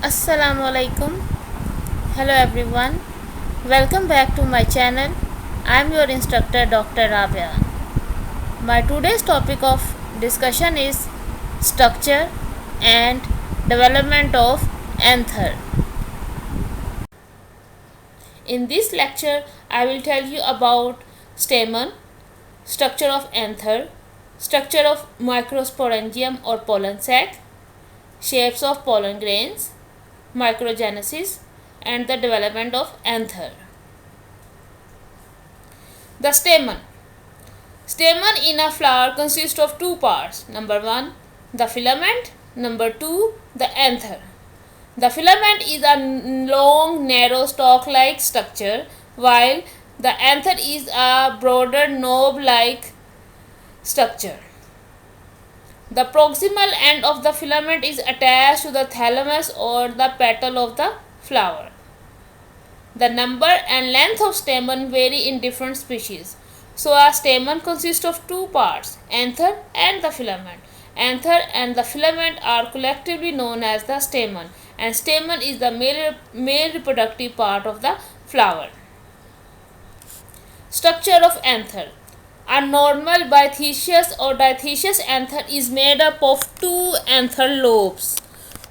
Assalamu alaikum. Hello everyone. Welcome back to my channel. I am your instructor Dr. Rabia. My today's topic of discussion is structure and development of anther. In this lecture, I will tell you about stamen, structure of anther, structure of microsporangium or pollen sac, shapes of pollen grains, microgenesis, and the development of anther. The stamen. Stamen in a flower consists of two parts. Number 1, the filament. Number 2, the anther. The filament is a long, narrow stalk-like structure, while the anther is a broader knob-like structure. The proximal end of the filament is attached to the thalamus or the petal of the flower. The number and length of stamen vary in different species. So a stamen consists of two parts, anther and the filament. Anther and the filament are collectively known as the stamen, and stamen is the male reproductive part of the flower. Structure of anther. A normal biaxious or diaxious anther is made up of two anther lobes.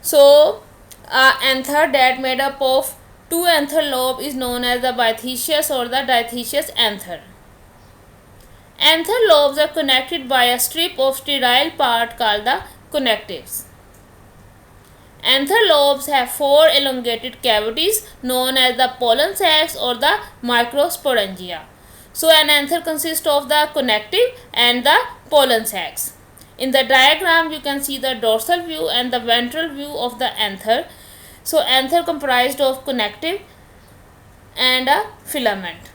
So, a anther that made up of two anther lobe is known as the biaxious or the diaxious anther. Anther lobes are connected by a strip of sterile part called the connectives. Anther lobes have four elongated cavities known as the pollen sacs or the microsporangia. So an anther consists of the connective and the pollen sacs. In the diagram you can see the dorsal view and the ventral view of the anther. So anther comprised of connective and a filament.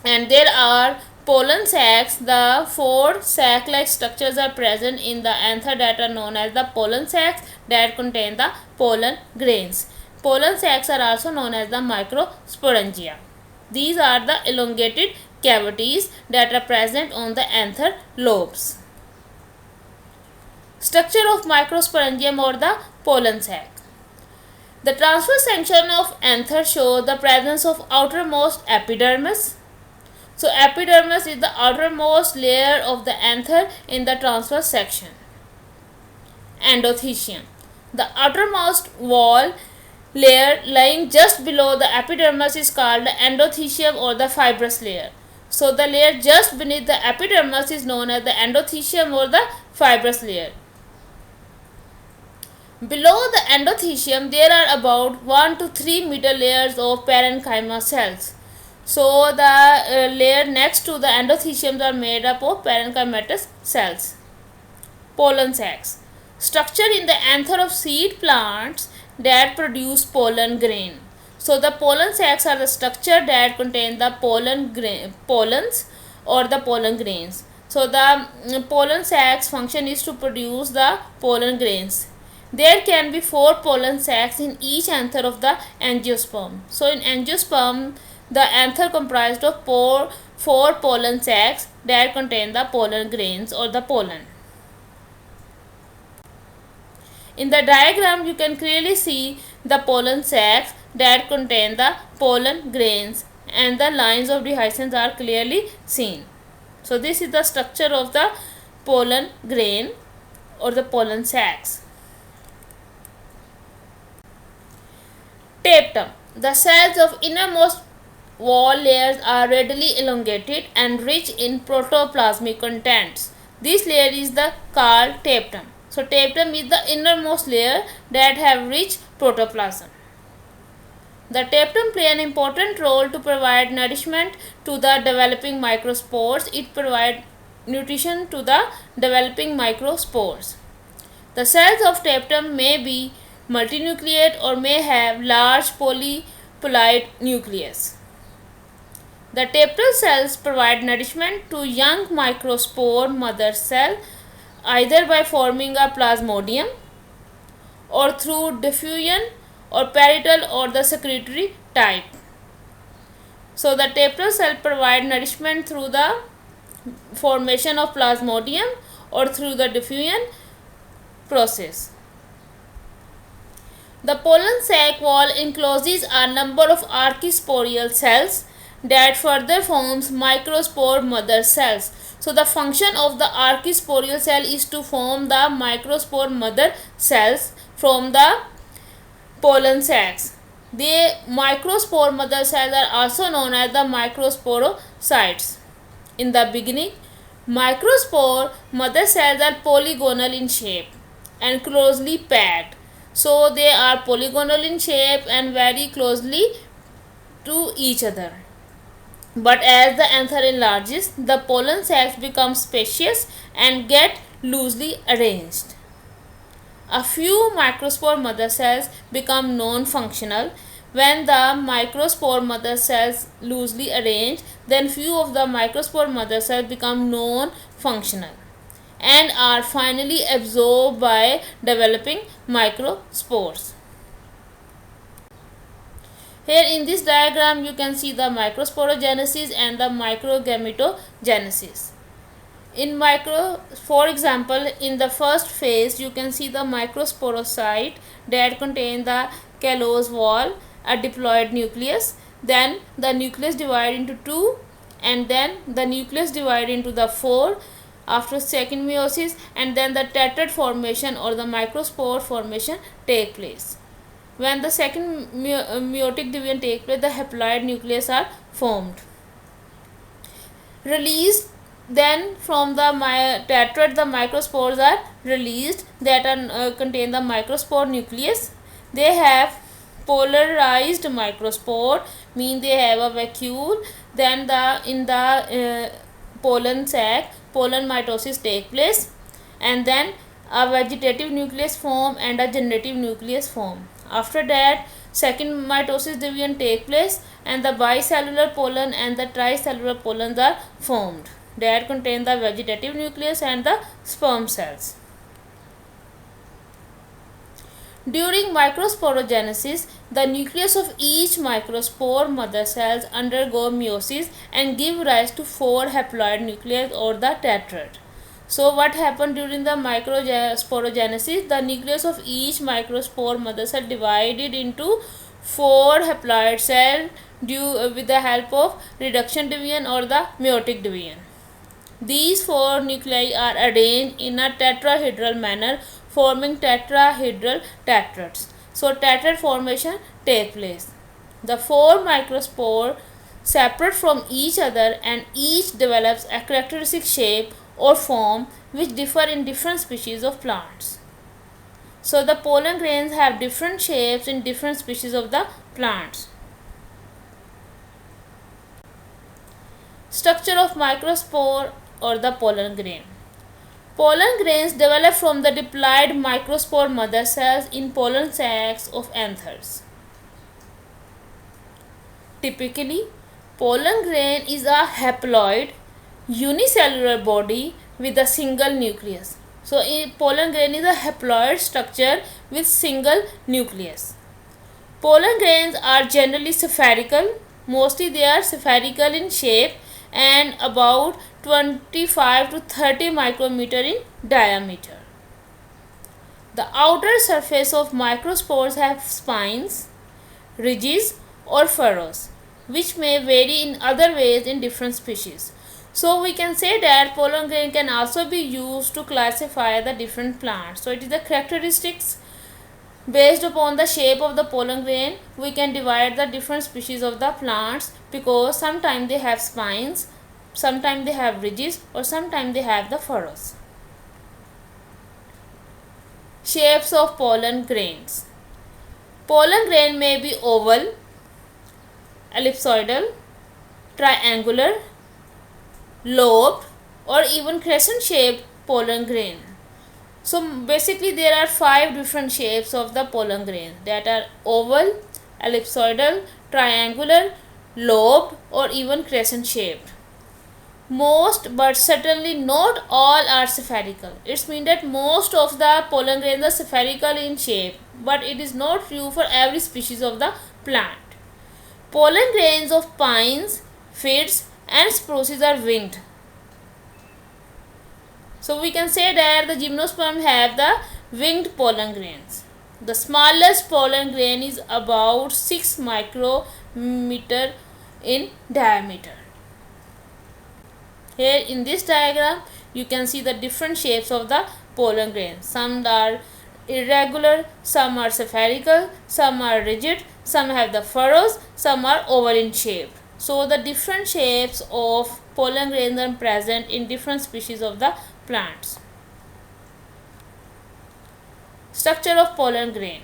And there are pollen sacs. The four sac-like structures are present in the anther that are known as the pollen sacs that contain the pollen grains. Pollen sacs are also known as the microsporangia. These are the elongated cavities that are present on the anther lobes. Structure of microsporangium or the pollen sac. The transverse section of anther shows the presence of outermost epidermis. So epidermis is the outermost layer of the anther in the transverse section. Endothecium. The outermost wall layer lying just below the epidermis is called the endothecium or the fibrous layer. So the layer just beneath the epidermis is known as the endothecium or the fibrous layer. Below the endothecium there are about 1 to 3 middle layers of parenchyma cells. So the layer next to the endothecium are made up of parenchymatous cells. Pollen sacs. Structure in the anther of seed plants that produce pollen grain. So the pollen sacs are the structure that contain the pollens or the pollen grains. So the pollen sacs function is to produce the pollen grains. There can be 4 pollen sacs in each anther of the angiosperm. So in angiosperm the anther comprised of 4 pollen sacs that contain the pollen grains or the pollen. In the diagram you can clearly see the pollen sacs that contain the pollen grains and the lines of dehiscence are clearly seen. So this is the structure of the pollen grain or the pollen sacs. Tapetum. The cells of innermost wall layers are readily elongated and rich in protoplasmic contents. This layer is called tapetum. So tapetum is the innermost layer that have rich protoplasm. The tapetum play an important role to provide nourishment to the developing microspores. It provides nutrition to the developing microspores. The cells of tapetum may be multinucleate or may have large polyploid nucleus. The tapetal cells provide nourishment to young microspore mother cell either by forming a plasmodium or through diffusion or parietal or the secretory type. So the tapetal cell provide nourishment through the formation of plasmodium or through the diffusion process. The pollen sac wall encloses a number of archisporial cells that further forms microspore mother cells. So the function of the archisporial cell is to form the microspore mother cells from the pollen sacs. The microspore mother cells are also known as the microsporocytes. In the beginning, microspore mother cells are polygonal in shape and closely packed. So they are polygonal in shape and very closely to each other. But as the anther enlarges, the pollen sacs become spacious and get loosely arranged. A few microspore mother cells become non-functional. When the microspore mother cells loosely arranged, then few of the microspore mother cells become non-functional and are finally absorbed by developing microspores. Here in this diagram you can see the microsporogenesis and the microgametogenesis. For example, in the first phase you can see the microsporocyte that contain the callose wall, a diploid nucleus, then the nucleus divide into two, and then the nucleus divide into the four after second meiosis, and then the tetrad formation or the microspore formation take place. When the second meiotic division takes place, the haploid nucleus are formed. Released then from the tetrad, the microspores are released that are contain the microspore nucleus. They have polarized microspore, mean they have a vacuole. Then in the pollen sac, pollen mitosis take place, and then a vegetative nucleus form and a generative nucleus form. After that, second mitosis division take place and the bicellular pollen and the tricellular pollens are formed that contain the vegetative nucleus and the sperm cells. During microsporogenesis, the nucleus of each microspore mother cells undergo meiosis and give rise to four haploid nuclei or the tetrad. So what happened during the microsporogenesis? The nucleus of each microspore mother cell divided into four haploid cells with the help of reduction division or the meiotic division. These four nuclei are arranged in a tetrahedral manner, forming tetrahedral tetrads. So tetrad formation take place. The four microspore separate from each other and each develops a characteristic shape or form which differ in different species of plants. So the pollen grains have different shapes in different species of the plants. Structure of microspore or the pollen grain. Pollen grains develop from the diploid microspore mother cells in pollen sacs of anthers. Typically, pollen grain is a haploid unicellular body with a single nucleus. So, pollen grain is a haploid structure with single nucleus. Pollen grains are generally spherical. Mostly they are spherical in shape and about 25 to 30 micrometer in diameter. The outer surface of microspores have spines, ridges or furrows, which may vary in other ways in different species. So we can say that pollen grain can also be used to classify the different plants. So it is the characteristics based upon the shape of the pollen grain we can divide the different species of the plants, because sometimes they have spines, sometimes they have ridges or sometimes they have the furrows. Shapes of pollen grains. Pollen grain may be oval, ellipsoidal, triangular, lobed or even crescent shaped pollen grain. So basically there are 5 different shapes of the pollen grain, that are oval, ellipsoidal, triangular, lobed or even crescent shaped. Most but certainly not all are spherical. It means that most of the pollen grains are spherical in shape, but it is not true for every species of the plant. Pollen grains of pines, firs and spruces are winged. So we can say that the gymnosperm have the winged pollen grains. The smallest pollen grain is about 6 micrometer in diameter. Here in this diagram you can see the different shapes of the pollen grains. Some are irregular, some are spherical, some are rigid, some have the furrows, some are oval in shape. So the different shapes of pollen grains are present in different species of the plants. Structure of pollen grain.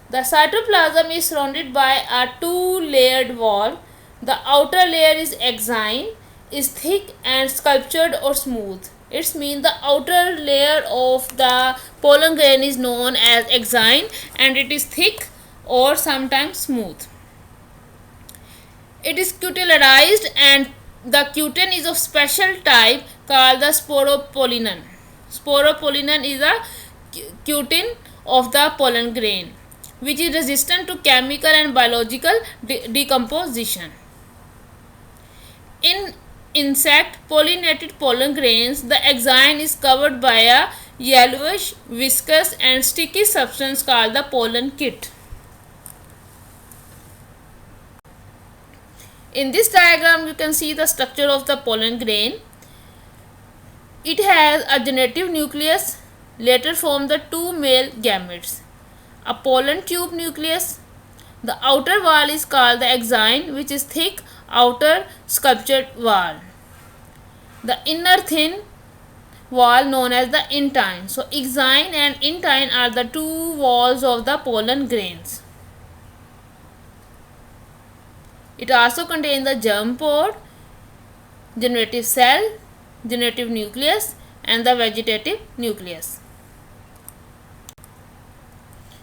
The cytoplasm is surrounded by a two-layered wall. The outer layer is exine, is thick and sculptured or smooth. It means the outer layer of the pollen grain is known as exine and it is thick or sometimes smooth. It is cutillarized and the cutin is of special type called the sporopollenin. Sporopollenin is a cutin of the pollen grain which is resistant to chemical and biological decomposition. In insect pollinated pollen grains, the exine is covered by a yellowish, viscous and sticky substance called the pollen kit. In this diagram you can see the structure of the pollen grain. It has a generative nucleus, later form the two male gametes. A pollen tube nucleus. The outer wall is called the exine, which is thick outer sculptured wall. The inner thin wall known as the intine. So exine and intine are the two walls of the pollen grains. It also contains the germ pore, generative cell, generative nucleus and the vegetative nucleus.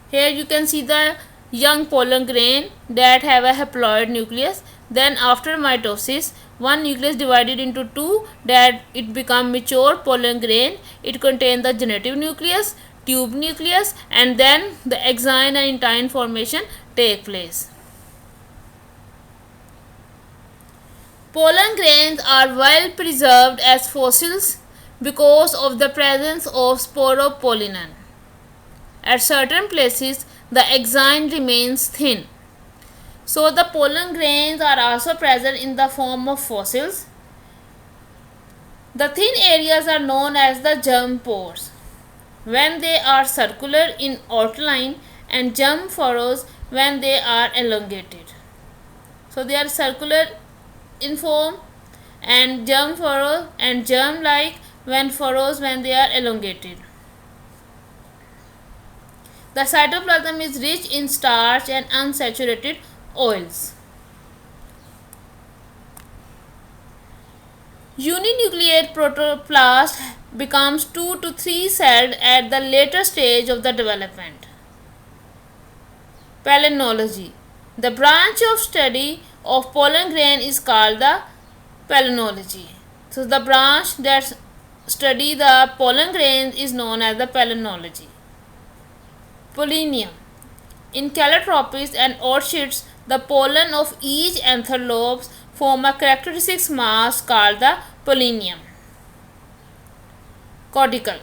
Here you can see the young pollen grain that have a haploid nucleus. Then after mitosis, one nucleus divided into two that it become mature pollen grain. It contains the generative nucleus, tube nucleus and then the exine and intine formation take place. Pollen grains are well preserved as fossils because of the presence of sporopollenin. At certain places, the exine remains thin. So the pollen grains are also present in the form of fossils. The thin areas are known as the germ pores when they are circular in outline and germ furrows when they are elongated. So they are circular in form and germ furrow and germ like when furrows when they are elongated. The cytoplasm is rich in starch and unsaturated oils. Uninucleate protoplast becomes 2 to 3 celled at the later stage of the development. Palynology. The branch of study of pollen grain is called the palynology. So the branch that study the pollen grains is known as the palynology. Pollinium. In calotropis and orchids, the pollen of each anther lobes form a characteristic mass called the pollinium. Cortical.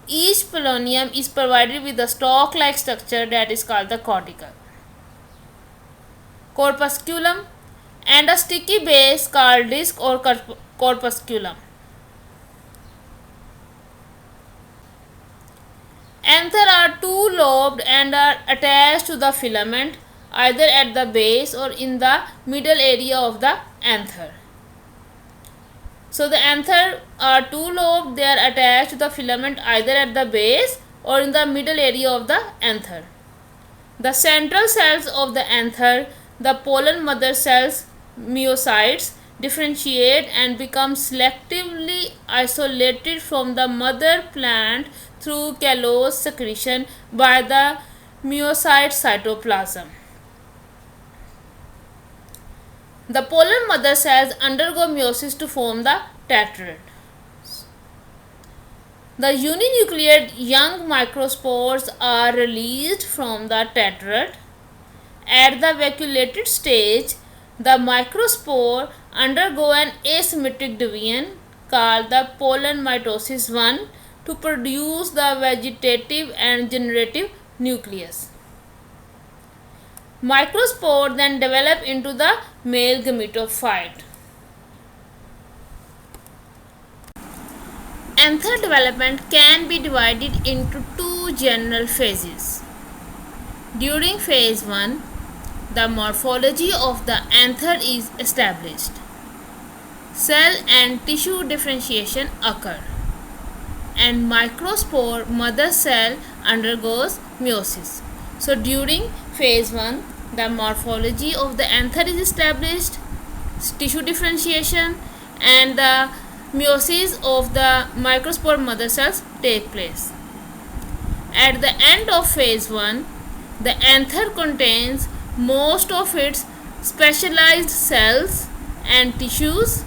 Each pollinium is provided with a stalk-like structure that is called the cortical. Corpusculum and a sticky base called disc or corpusculum. Anther are two-lobed and are attached to the filament either at the base or in the middle area of the anther. So the anther are two-lobed, they are attached to the filament either at the base or in the middle area of the anther. The central cells of the anther, the pollen mother cells, myocytes, differentiate and become selectively isolated from the mother plant through callose secretion by the myocyte cytoplasm. The pollen mother cells undergo meiosis to form the tetrad. The uninucleate young microspores are released from the tetrad. At the vacuolated stage, the microspore undergo an asymmetric division called the pollen mitosis 1 to produce the vegetative and generative nucleus. Microspore then develop into the male gametophyte. Anther development can be divided into two general phases. During phase 1, the morphology of the anther is established. Cell and tissue differentiation occur, and microspore mother cell undergoes meiosis. So during phase 1, the morphology of the anther is established, tissue differentiation, and the meiosis of the microspore mother cells take place. At the end of phase 1, the anther contains most of its specialized cells and tissues,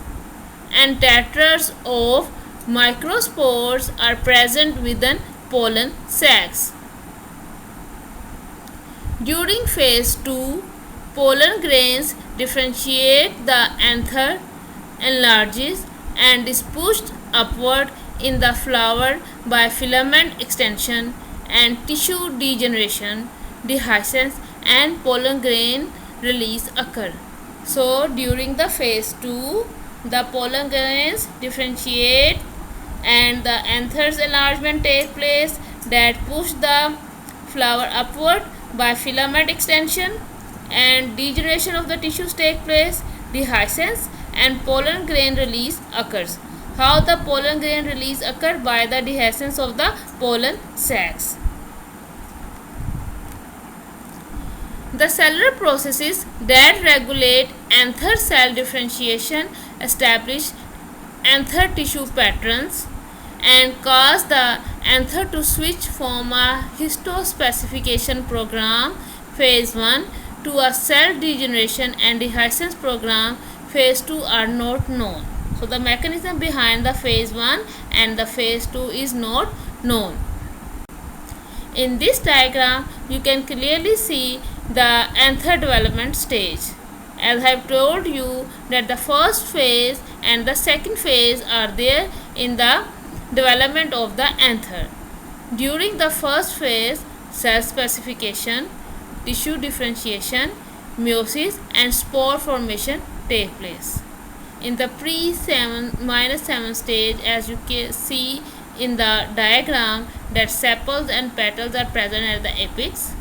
and tetrads of microspores are present within pollen sacs. During phase 2, pollen grains differentiate, the anther enlarges and is pushed upward in the flower by filament extension and tissue degeneration, dehiscence, and pollen grain release occur. So during the phase 2, the pollen grains differentiate and the anther's enlargement take place that push the flower upward by filament extension, and degeneration of the tissues take place, dehiscence, and pollen grain release occurs. How the pollen grain release occur? By the dehiscence of the pollen sacs. The cellular processes that regulate anther cell differentiation establish anther tissue patterns and cause the anther to switch from a histospecification program phase 1 to a cell degeneration and dehiscence program phase 2 are not known. So the mechanism behind the phase 1 and the phase 2 is not known. In this diagram, you can clearly see the anther development stage. As I have told you that the first phase and the second phase are there in the development of the anther. During the first phase, cell specification, tissue differentiation, meiosis, and spore formation take place. In the pre-7 stage, as you can see in the diagram, that sepals and petals are present at the apex.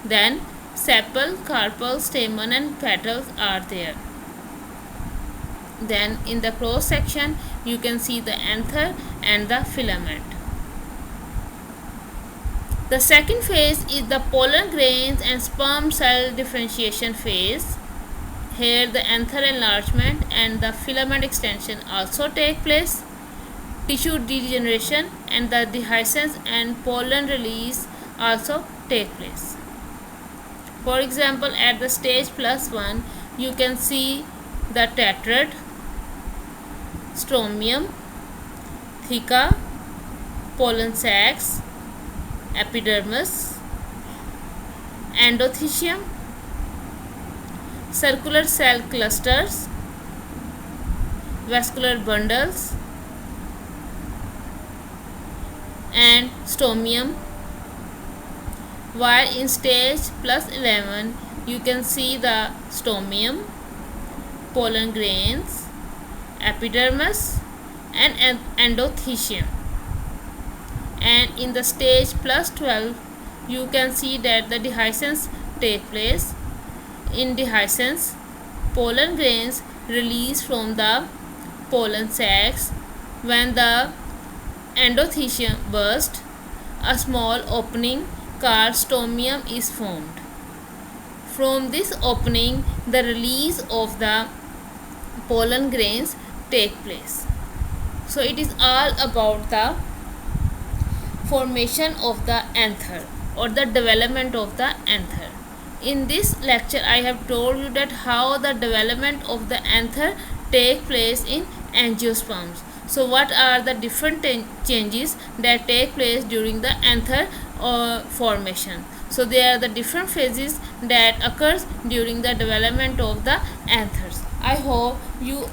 Then sepal, carpel, stamen, and petals are there. Then in the cross section, you can see the anther and the filament. The second phase is the pollen grains and sperm cell differentiation phase. Here the anther enlargement and the filament extension also take place. Tissue degeneration and the dehiscence and pollen release also take place. For example, at the stage +1, you can see the tetrad, stromium, theca, pollen sacs, epidermis, endothecium, circular cell clusters, vascular bundles, and stomium. While in stage +11, you can see the stomium, pollen grains, epidermis, and endothecium. And in the stage +12, you can see that the dehiscence take place. In dehiscence, pollen grains release from the pollen sacs. When the endothecium bursts, a small opening called stomium is formed. From this opening, the release of the pollen grains take place. So it is all about the formation of the anther or the development of the anther. In this lecture, I have told you that how the development of the anther take place in angiosperms. So what are the different changes that take place during the anther formation? So there are the different phases that occurs during the development of the anthers. I hope you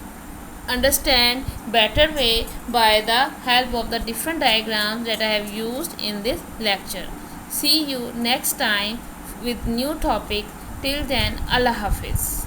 understand better way by the help of the different diagrams that I have used in this lecture. See you next time with new topic. Till then, Allah Hafiz.